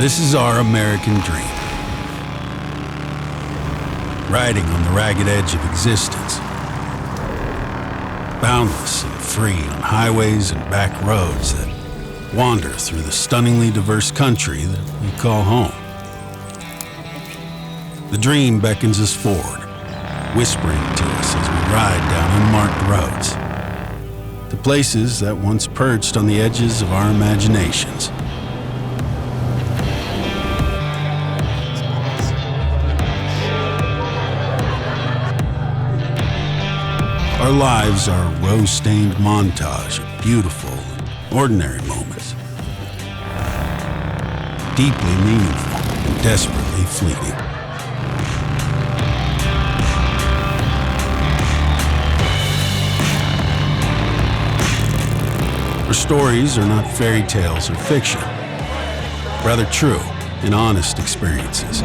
This is our American dream. Riding on the ragged edge of existence. Boundless and free on highways and back roads that wander through the stunningly diverse country that we call home. The dream beckons us forward, whispering to us as we ride down unmarked roads, to places that once perched on the edges of our imaginations. Our lives are a rose-stained montage of beautiful and ordinary moments, deeply meaningful and desperately fleeting. Our stories are not fairy tales or fiction, rather true and honest experiences,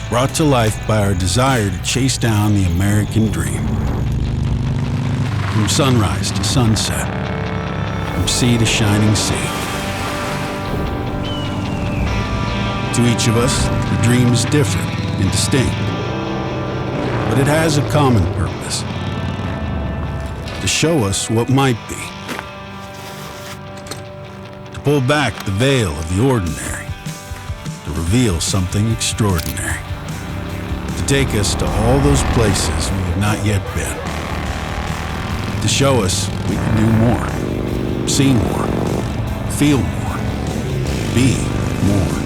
brought to life by our desire to chase down the American dream. From sunrise to sunset, from sea to shining sea. To each of us, the dream is different and distinct, but it has a common purpose: to show us what might be, to pull back the veil of the ordinary, to reveal something extraordinary, to take us to all those places we have not yet been. To show us we can do more, see more, feel more, be more.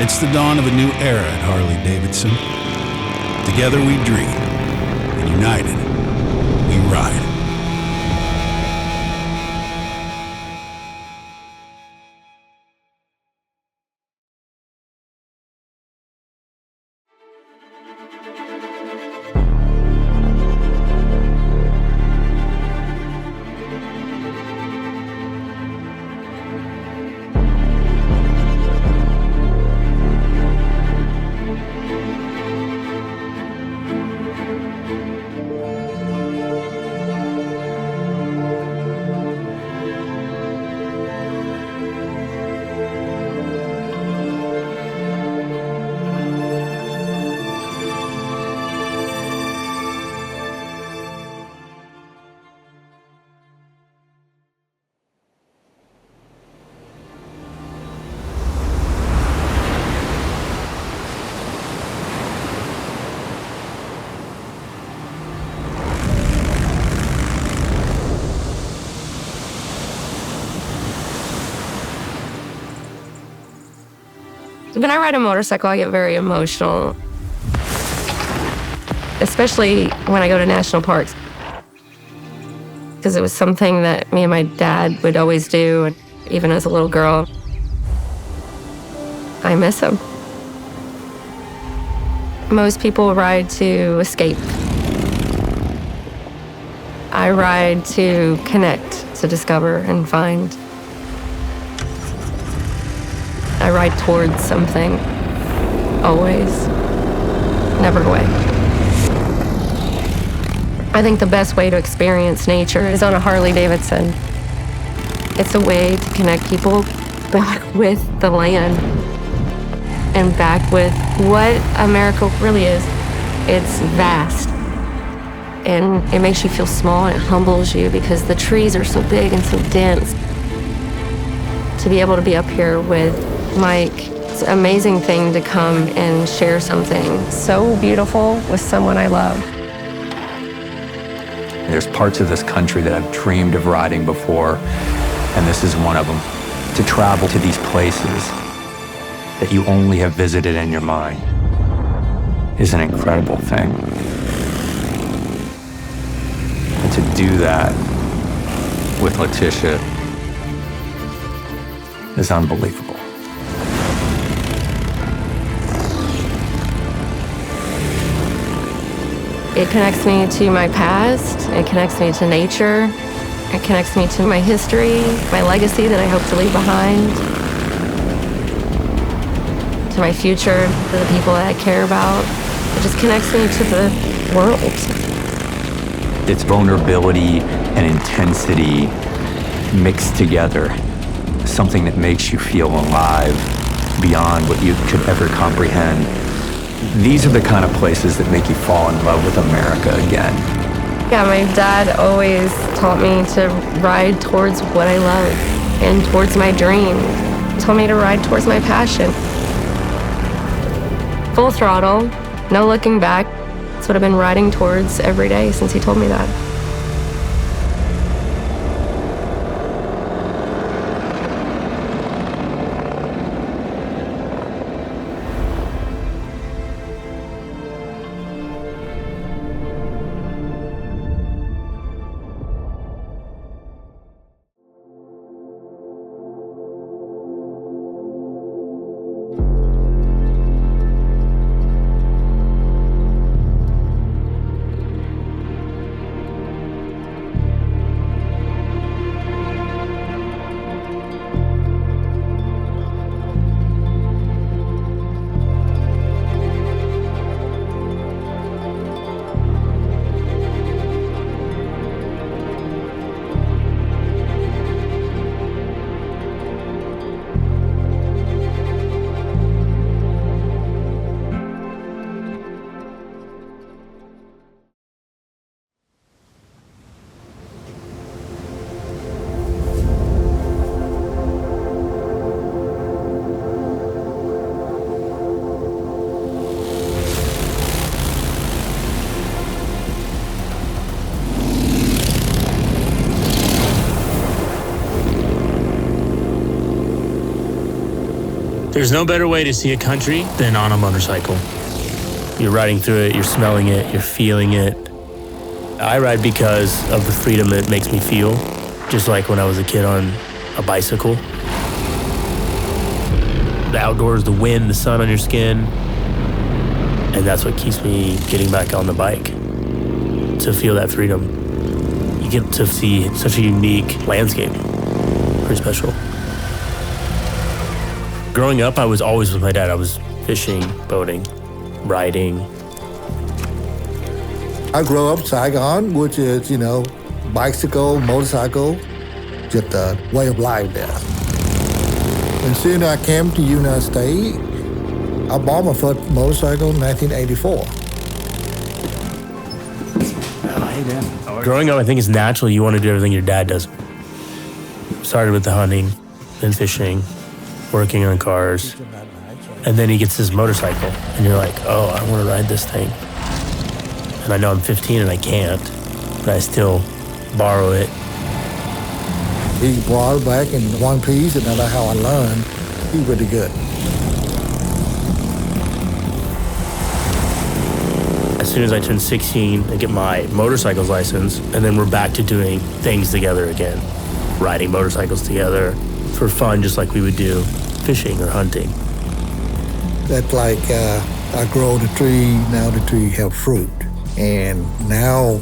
It's the dawn of a new era at Harley-Davidson. Together we dream, and united, we ride. When I ride a motorcycle, I get very emotional, especially when I go to national parks, because it was something that me and my dad would always do, and even as a little girl. I miss him. Most people ride to escape. I ride to connect, to discover and find. I ride towards something, always, never away. I think the best way to experience nature is on a Harley-Davidson. It's a way to connect people back with the land and back with what America really is. It's vast, and it makes you feel small and it humbles you because the trees are so big and so dense. To be able to be up here with Mike, it's an amazing thing to come and share something so beautiful with someone I love. There's parts of this country that I've dreamed of riding before, and this is one of them. To travel to these places that you only have visited in your mind is an incredible thing. And to do that with Letitia is unbelievable. It connects me to my past, it connects me to nature, It connects me to my history, my legacy that I hope to leave behind, to my future, to the people that I care about. It just connects me to the world. It's vulnerability and intensity mixed together, something that makes you feel alive beyond what you could ever comprehend. These are the kind of places that make you fall in love with America again. Yeah, my dad always taught me to ride towards what I love and towards my dream. He told me to ride towards my passion. Full throttle, no looking back. That's what I've been riding towards every day since he told me that. There's no better way to see a country than on a motorcycle. You're riding through it, you're smelling it, you're feeling it. I ride because of the freedom it makes me feel, just like when I was a kid on a bicycle. The outdoors, the wind, the sun on your skin, and that's what keeps me getting back on the bike, to feel that freedom. You get to see such a unique landscape, pretty special. Growing up, I was always with my dad. I was fishing, boating, riding. I grew up Saigon, which is, bicycle, motorcycle, just a way of life there. And soon I came to United States. I bought my first motorcycle in 1984. Growing up, I think it's natural you want to do everything your dad does. Started with the hunting, then fishing, working on cars, and then he gets his motorcycle, and you're like, oh, I want to ride this thing. And I know I'm 15 and I can't, but I still borrow it. He brought it back in one piece, and that's how I learned. He's really good. As soon as I turn 16, I get my motorcycle's license, and then we're back to doing things together again. Riding motorcycles together for fun, just like we would do fishing or hunting. That's like I grow the tree, now the tree have fruit. And now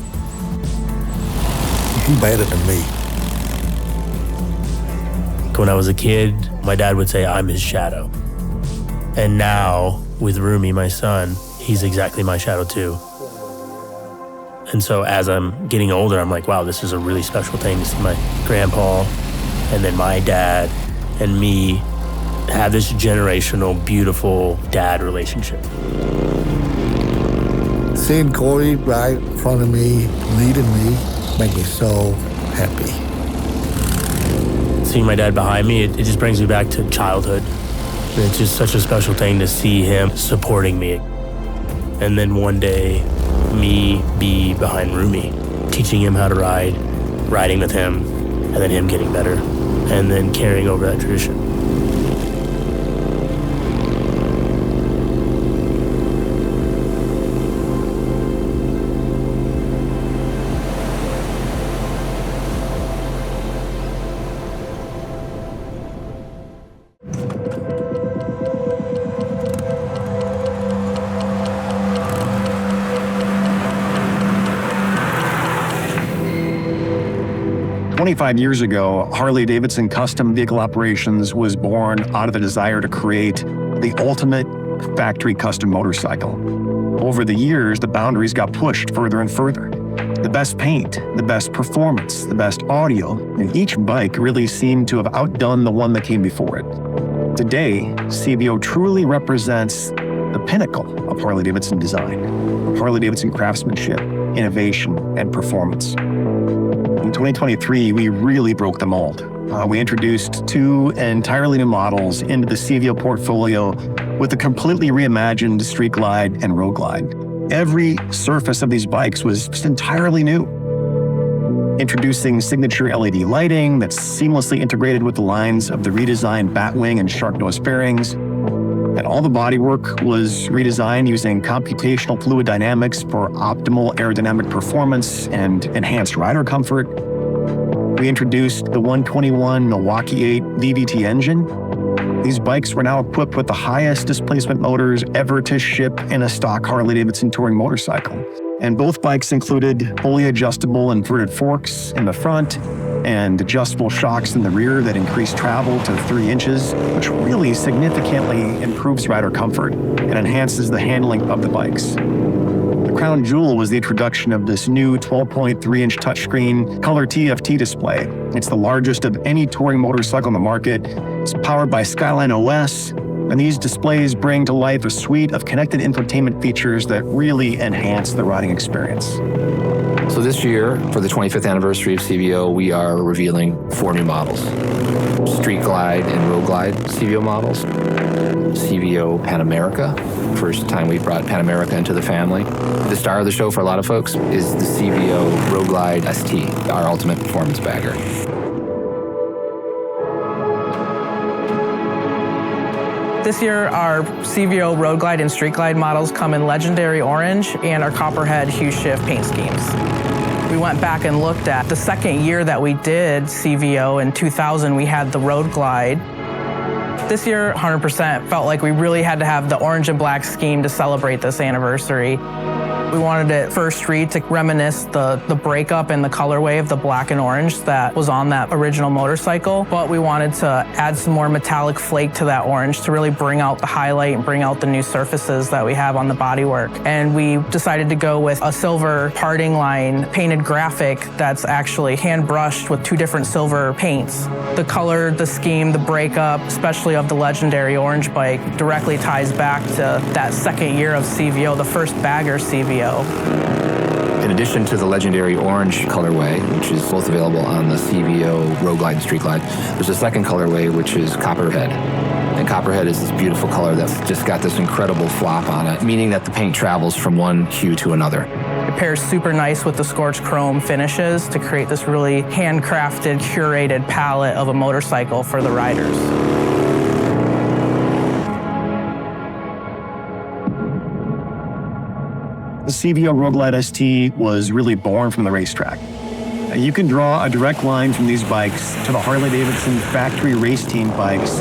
he's better than me. When I was a kid, my dad would say I'm his shadow. And now, with Rumi, my son, he's exactly my shadow too. And so as I'm getting older, I'm like, wow, this is a really special thing to see my grandpa and then my dad and me have this generational, beautiful dad relationship. Seeing Corey right in front of me, leading me, make me so happy. Seeing my dad behind me, it just brings me back to childhood. And it's just such a special thing to see him supporting me. And then one day, me be behind Rumi, teaching him how to ride, riding with him, and then him getting better, and then carrying over that tradition. 25 years ago, Harley-Davidson Custom Vehicle Operations was born out of the desire to create the ultimate factory custom motorcycle. Over the years, the boundaries got pushed further and further. The best paint, the best performance, the best audio, and each bike really seemed to have outdone the one that came before it. Today, CVO truly represents the pinnacle of Harley-Davidson design, Harley-Davidson craftsmanship, innovation, and performance. In 2023, we really broke the mold. We introduced 2 entirely new models into the CVO portfolio with a completely reimagined Street Glide and Road Glide. Every surface of these bikes was just entirely new. Introducing signature LED lighting that's seamlessly integrated with the lines of the redesigned Batwing and Shark Nose fairings. And all the bodywork was redesigned using computational fluid dynamics for optimal aerodynamic performance and enhanced rider comfort. We introduced the 121 Milwaukee 8 VVT engine. These bikes were now equipped with the highest displacement motors ever to ship in a stock Harley-Davidson touring motorcycle. And both bikes included fully adjustable inverted forks in the front and adjustable shocks in the rear that increase travel to 3 inches, which really significantly improves rider comfort and enhances the handling of the bikes. The crown jewel was the introduction of this new 12.3-inch touchscreen color TFT display. It's the largest of any touring motorcycle on the market. It's powered by Skyline OS, and these displays bring to life a suite of connected infotainment features that really enhance the riding experience. So this year, for the 25th anniversary of CVO, we are revealing 4 new models. Street Glide and Road Glide CVO models. CVO Pan America, first time we've brought Pan America into the family. The star of the show for a lot of folks is the CVO Road Glide ST, our ultimate performance bagger. This year, our CVO Road Glide and Street Glide models come in Legendary Orange and our Copperhead Hue Shift paint schemes. We went back and looked at the second year that we did CVO. In 2000, we had the Road Glide. This year, 100% felt like we really had to have the orange and black scheme to celebrate this anniversary. We wanted it first read to reminisce the breakup and the colorway of the black and orange that was on that original motorcycle, but we wanted to add some more metallic flake to that orange to really bring out the highlight and bring out the new surfaces that we have on the bodywork. And we decided to go with a silver parting line painted graphic that's actually hand brushed with 2 different silver paints. The color, the scheme, the breakup, especially of the Legendary Orange bike, directly ties back to that second year of CVO, the first bagger CVO. In addition to the Legendary Orange colorway, which is both available on the CVO Road Glide and Street Glide, there's a second colorway, which is Copperhead. And Copperhead is this beautiful color that's just got this incredible flop on it, meaning that the paint travels from one hue to another. It pairs super nice with the scorched chrome finishes to create this really handcrafted, curated palette of a motorcycle for the riders. The CVO Road Glide ST was really born from the racetrack. You can draw a direct line from these bikes to the Harley-Davidson factory race team bikes.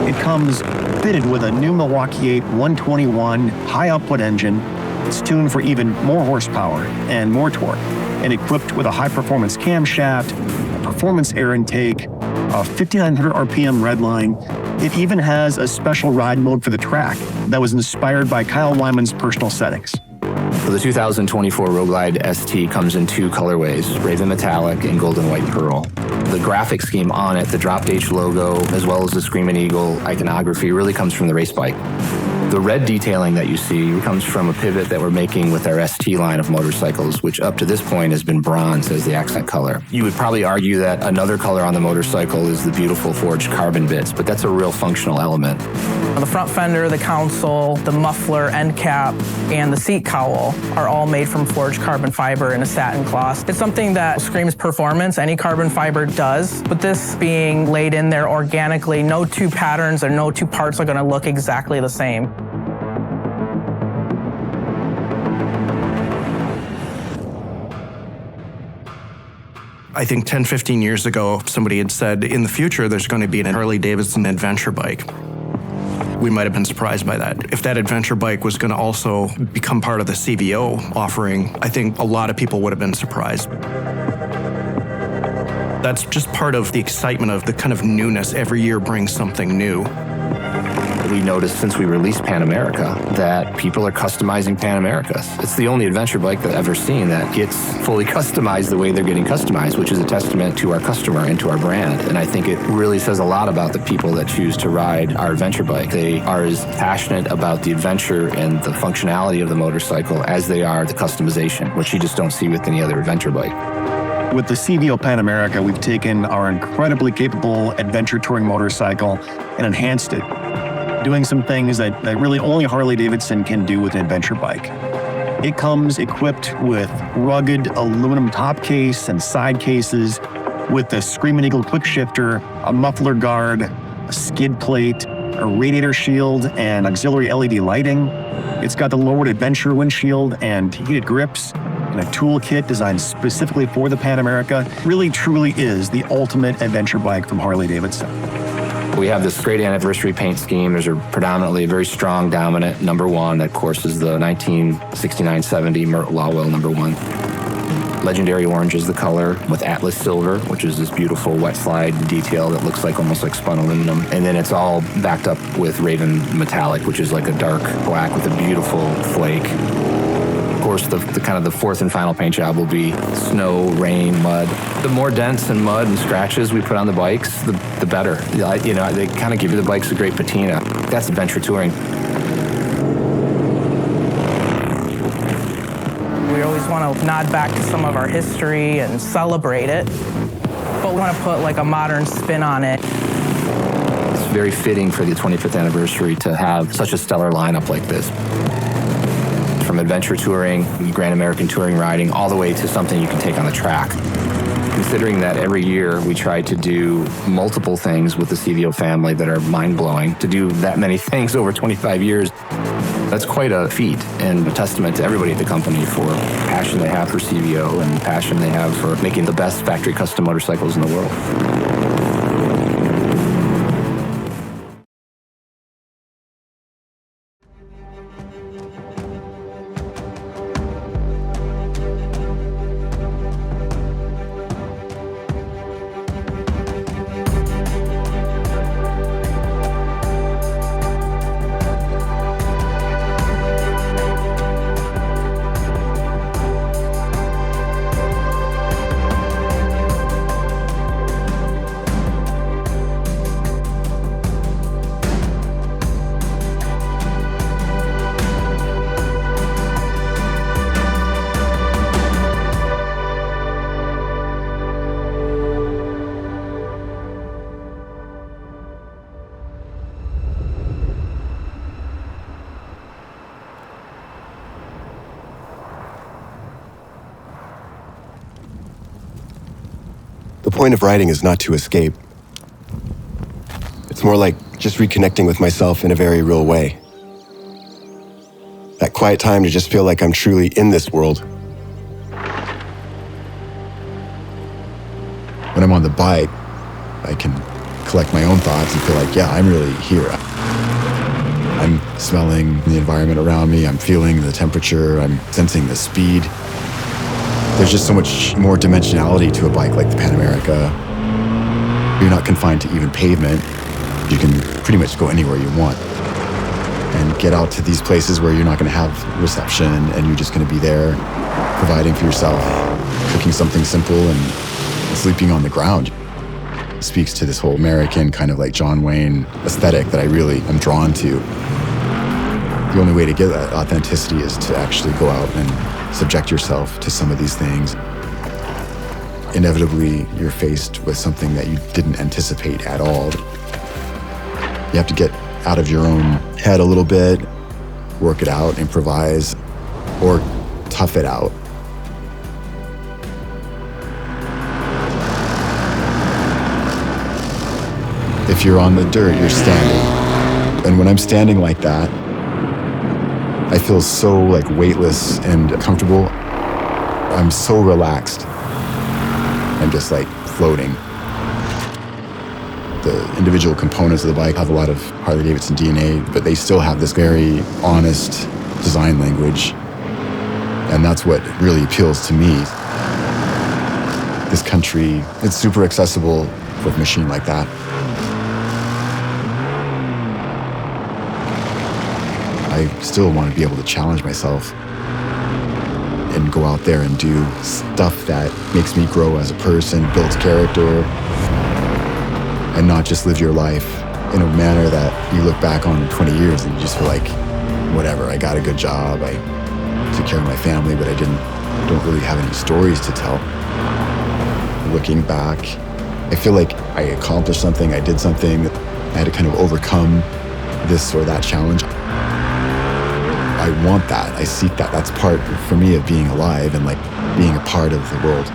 It comes fitted with a new Milwaukee 8 121 high-output engine. It's tuned for even more horsepower and more torque, and equipped with a high-performance camshaft, a performance air intake, a 5,900 RPM redline. It even has a special ride mode for the track that was inspired by Kyle Wyman's personal settings. So the 2024 Road Glide ST comes in 2 colorways, Raven Metallic and Golden White Pearl. The graphic scheme on it, the Drop H logo, as well as the Screamin' Eagle iconography, really comes from the race bike. The red detailing that you see comes from a pivot that we're making with our ST line of motorcycles, which up to this point has been bronze as the accent color. You would probably argue that another color on the motorcycle is the beautiful forged carbon bits, but that's a real functional element. The front fender, the console, the muffler, end cap, and the seat cowl are all made from forged carbon fiber in a satin cloth. It's something that screams performance. Any carbon fiber does, but this being laid in there organically, no 2 patterns or no 2 parts are going to look exactly the same. I think 10, 15 years ago, somebody had said, in the future, there's going to be an Harley-Davidson adventure bike. We might have been surprised by that. If that adventure bike was going to also become part of the CVO offering, I think a lot of people would have been surprised. That's just part of the excitement of the kind of newness. Every year brings something new. We noticed since we released Pan America that people are customizing Pan Americas. It's the only adventure bike that I've ever seen that gets fully customized the way they're getting customized, which is a testament to our customer and to our brand. And I think it really says a lot about the people that choose to ride our adventure bike. They are as passionate about the adventure and the functionality of the motorcycle as they are the customization, which you just don't see with any other adventure bike. With the CVO Pan America, we've taken our incredibly capable adventure touring motorcycle and enhanced it, doing some things that really only Harley-Davidson can do with an adventure bike. It comes equipped with rugged aluminum top case and side cases with the Screamin' Eagle quick shifter, a muffler guard, a skid plate, a radiator shield, and auxiliary LED lighting. It's got the lowered adventure windshield and heated grips, and a toolkit designed specifically for the Pan America. Really, truly is the ultimate adventure bike from Harley-Davidson. We have this great anniversary paint scheme. There's a predominantly very strong dominant #1. That, of course, is the 1969-70 Mert Lawwell #1. Legendary orange is the color with Atlas silver, which is this beautiful wet slide detail that looks like almost like spun aluminum. And then it's all backed up with Raven metallic, which is like a dark black with a beautiful flake. Of course, the kind of the fourth and final paint job will be snow, rain, mud. The more dents and mud and scratches we put on the bikes, the better. You know, they kind of give the bikes a great patina. That's adventure touring. We always want to nod back to some of our history and celebrate it, but we want to put like a modern spin on it. It's very fitting for the 25th anniversary to have such a stellar lineup like this. From adventure touring, Grand American touring riding, all the way to something you can take on the track. Considering that every year we try to do multiple things with the CVO family that are mind-blowing, to do that many things over 25 years, that's quite a feat and a testament to everybody at the company for the passion they have for CVO and the passion they have for making the best factory custom motorcycles in the world. The point of riding is not to escape. It's more like just reconnecting with myself in a very real way. That quiet time to just feel like I'm truly in this world. When I'm on the bike, I can collect my own thoughts and feel like, yeah, I'm really here. I'm smelling the environment around me, I'm feeling the temperature, I'm sensing the speed. There's just so much more dimensionality to a bike like the Pan America. You're not confined to even pavement. You can pretty much go anywhere you want and get out to these places where you're not going to have reception and you're just going to be there providing for yourself, cooking something simple and sleeping on the ground. It speaks to this whole American kind of like John Wayne aesthetic that I really am drawn to. The only way to get that authenticity is to actually go out and subject yourself to some of these things. Inevitably, you're faced with something that you didn't anticipate at all. You have to get out of your own head a little bit, work it out, improvise, or tough it out. If you're on the dirt, you're standing. And when I'm standing like that, I feel so like weightless and comfortable. I'm so relaxed. I'm just like floating. The individual components of the bike have a lot of Harley-Davidson DNA, but they still have this very honest design language. And that's what really appeals to me. this country, it's super accessible with a machine like that. I still want to be able to challenge myself and go out there and do stuff that makes me grow as a person, builds character, and not just live your life in a manner that you look back on in 20 years and you just feel like, whatever, I got a good job, I took care of my family, but I don't really have any stories to tell. Looking back, I feel like I accomplished something, I did something, I had to kind of overcome this or that challenge. I want that, I seek that. That's part, for me, of being alive and like being a part of the world.